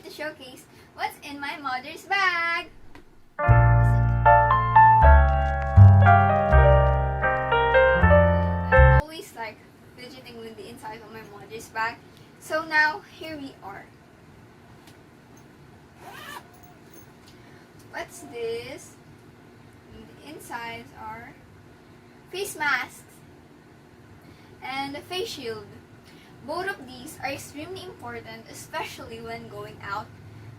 to showcase what's in my mother's bag. I'm always like fidgeting with the inside of my mother's bag. So now, here we are. What's this? And the insides are face masks and a face shield. Both of these are extremely important, especially when going out,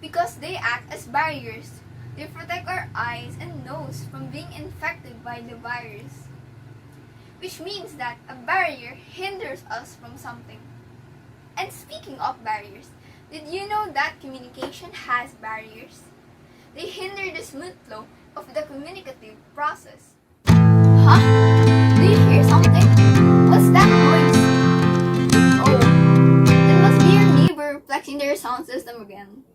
because they act as barriers. They protect our eyes and nose from being infected by the virus, which means that a barrier hinders us from something. And speaking of barriers, did you know that communication has barriers? They hinder the smooth flow of the communicative process. Huh? Do you hear something? What's that noise? Oh, it must be your neighbor flexing their sound system again.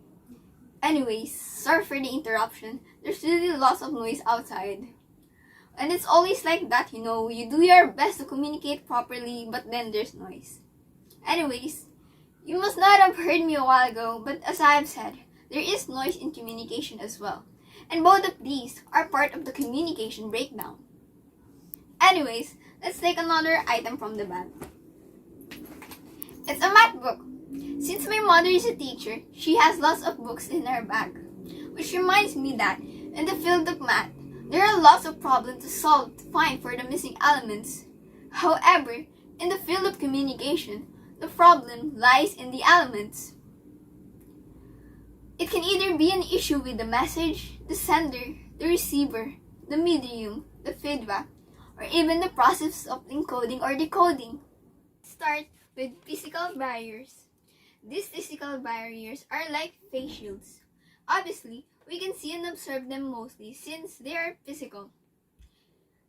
Anyways, sorry for the interruption. There's really lots of noise outside. And it's always like that, you know. You do your best to communicate properly, but then there's noise. Anyways, you must not have heard me a while ago, but as I have said, there is noise in communication as well. And both of these are part of the communication breakdown. Anyways, let's take another item from the bag. It's a math book. Since my mother is a teacher, she has lots of books in her bag. Which reminds me that, in the field of math, there are lots of problems to solve to find for the missing elements. However, in the field of communication, the problem lies in the elements. It can either be an issue with the message, the sender, the receiver, the medium, the feedback, or even the process of encoding or decoding. Start with physical barriers. These physical barriers are like face shields. Obviously, we can see and observe them mostly since they are physical.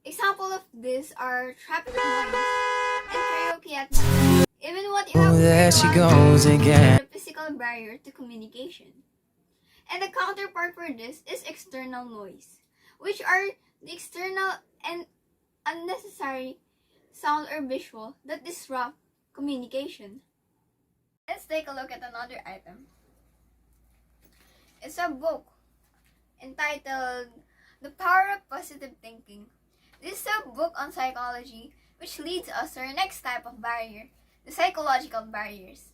Examples of this are traffic noise and karaoke at night. Even what you have there she goes again. a physical barrier to communication. And the counterpart for this is external noise, which are the external and unnecessary sound or visual that disrupt communication. Let's take a look at another item. It's a book entitled The Power of Positive Thinking. This is a book on psychology which leads us to our next type of barrier, the psychological barriers.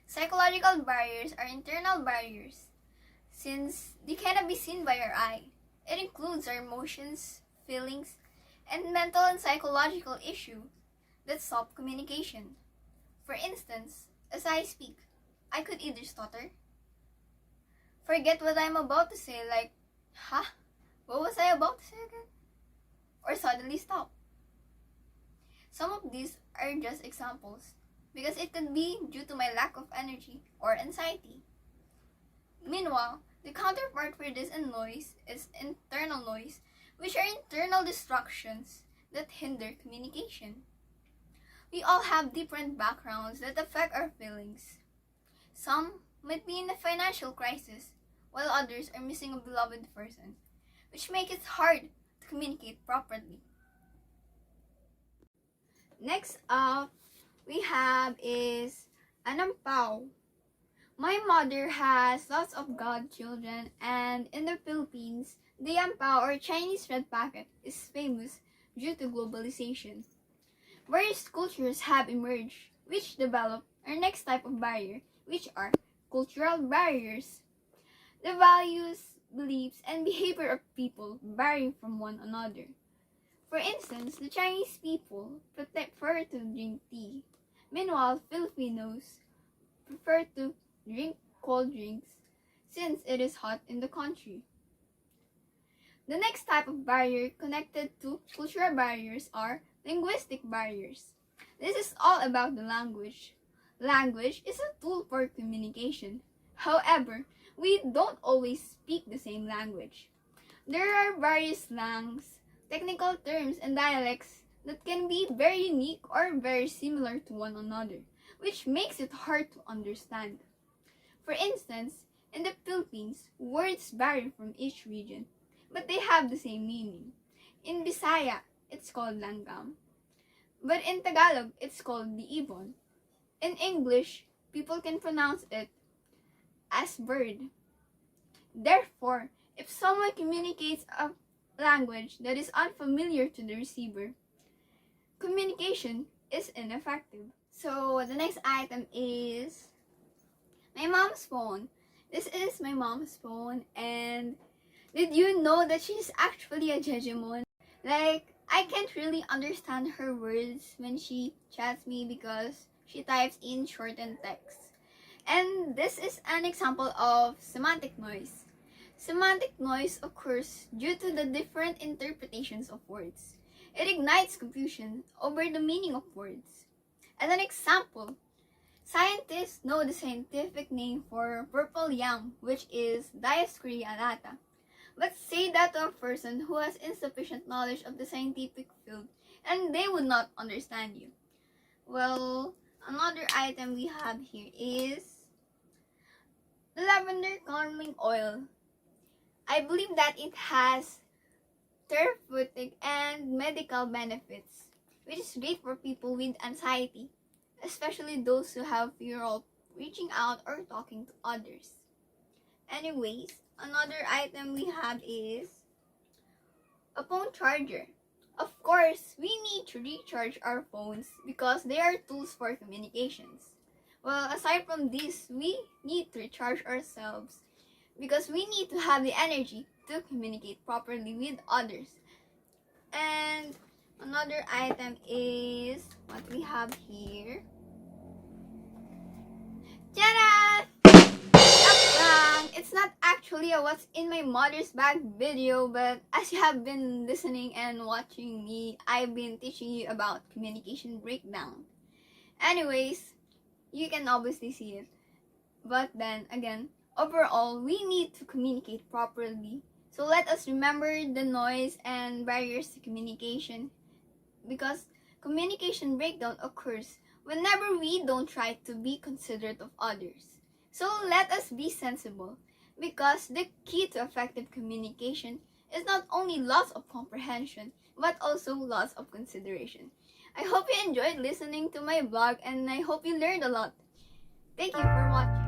Psychological barriers are internal barriers since they cannot be seen by our eye. It includes our emotions, feelings, and mental and psychological issues that stop communication. For instance, as I speak, I could either stutter, forget what I'm about to say, like, huh? What was I about to say again? Or suddenly stop. Some of these are just examples, because it could be due to my lack of energy or anxiety. Meanwhile, the counterpart for this in noise is internal noise, which are internal distractions that hinder communication. We all have different backgrounds that affect our feelings. Some might be in a financial crisis, while others are missing a beloved person, which makes it hard to communicate properly. Next up, we have is an ampao. My mother has lots of godchildren, and in the Philippines, the ampao or Chinese red packet is famous due to globalization. Various cultures have emerged, which develop our next type of barrier, which are cultural barriers. The values, beliefs, and behavior of people vary from one another. For instance, the Chinese people prefer to drink tea. Meanwhile, Filipinos prefer to drink cold drinks since it is hot in the country. The next type of barrier connected to cultural barriers are linguistic barriers. This is all about the language. Language is a tool for communication. However, we don't always speak the same language. There are various slangs, technical terms, and dialects that can be very unique or very similar to one another, which makes it hard to understand. For instance, in the Philippines, words vary from each region, but they have the same meaning. In Bisaya, it's called langgam, but in Tagalog, it's called the ibon. In English, people can pronounce it as bird. Therefore, if someone communicates a language that is unfamiliar to the receiver, communication is ineffective. So the next item is my mom's phone. This is my mom's phone, and did you know that she's actually a Jejemon? Like, I can't really understand her words when she chats me because she types in shortened text. And this is an example of semantic noise. Semantic noise occurs due to the different interpretations of words. It ignites confusion over the meaning of words. As an example, scientists know the scientific name for purple yam, which is Dioscorea alata. But say that to a person who has insufficient knowledge of the scientific field, and they would not understand you. Well, another item we have here is lavender calming oil. I believe that it has therapeutic and medical benefits, which is great for people with anxiety, especially those who have fear of reaching out or talking to others. Anyways, another item we have is a phone charger. Of course, we need to recharge our phones because they are tools for communications. Well, aside from this, we need to recharge ourselves because we need to have the energy to communicate properly with others. And another item is what we have here. Tada! It's not actually a what's in my mother's bag video, but as you have been listening and watching me, I've been teaching you about communication breakdown. Anyways, you can obviously see it. But then again, overall, we need to communicate properly. So let us remember the noise and barriers to communication, because communication breakdown occurs whenever we don't try to be considerate of others. So let us be sensible, because the key to effective communication is not only loss of comprehension, but also loss of consideration. I hope you enjoyed listening to my vlog, and I hope you learned a lot. Thank you for watching.